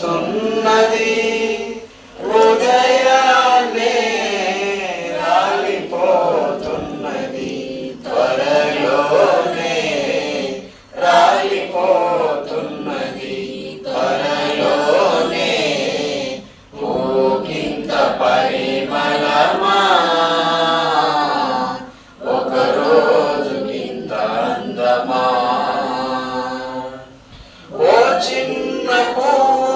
రాలిపోతున్నది ఉదయాన్నే రాలిపోతున్నది త్వరలోనే రాలిపోతున్నది త్వరలోనే పూకింత పరిమళమా ఒక రోజుకింత అందమా ఓ చిన్న పువ్వు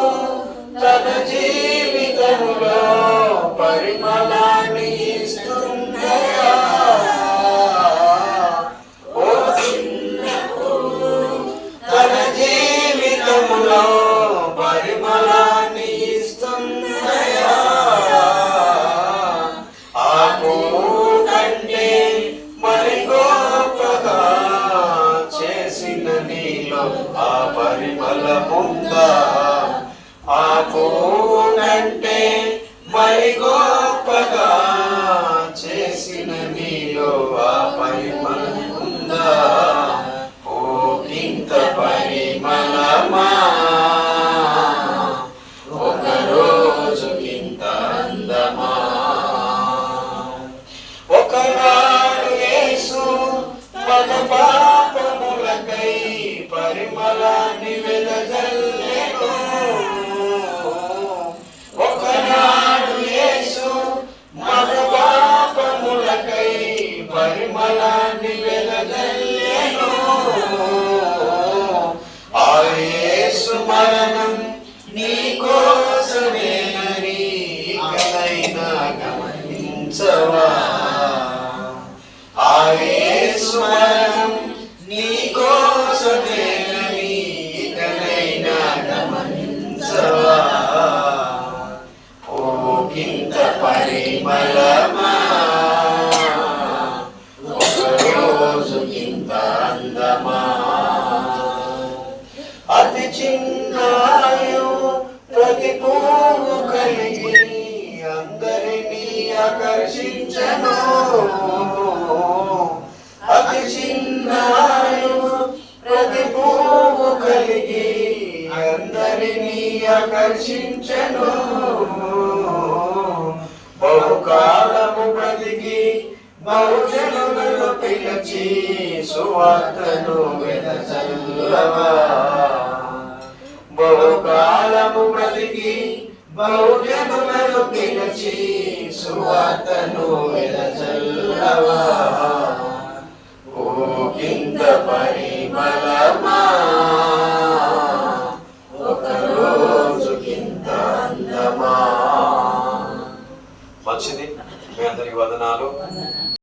తన జీవితంలో పరిమళాన్ని ఇస్తుందయా ఓ చిన్న పువ్వు తన జీవితంలో పరిమళాన్ని ఇస్తుందయా ఆ పువ్వు కంటే మరి గొప్పగా చేసిన నీలో ఆ పరిమళముందా ఆ పువ్వు కంటే మరి గొప్పగా చేసిన నీలో ఆ పరిమళముందా పూకింత పరిమళమా ఒక రోజుకింత అందమా ఒకనాడు యేసు మన పాపములకై పరిమళాన్ని వెదజల్లెను ఒకనాడు యేసు మన పాపములకై పరిమళాన్ని వెదజల్లెను ఆ యేసు మరణం నీ కోసమేనని ఇకనైనా గమనించవా ఆ యేసు మరణం నీ కోసమేనని ఇకనైనా గమనించవా పూకింత పరిమళమా ఒక రోజుకింత అందమా అతి చిన్న ఆయువు ప్రతి పువ్వు కలిగి అందరినీ ఆకర్షించను అతి చిన్న ఆయువు ప్రతి పువ్వు కలిగి అందరినీ ఆకర్షించను బహుకాలము బ్రతికి బహుజనులను పిలిచి సువార్తను వెదజల్లవా బహుకాలము బ్రతికి బహుజనులను పిలిచి సువార్తను వెదజల్లవా పూకింత పరిమళమా ఒక రోజుకింత అందమా మంచిది మీ అందరికి వందనాలు.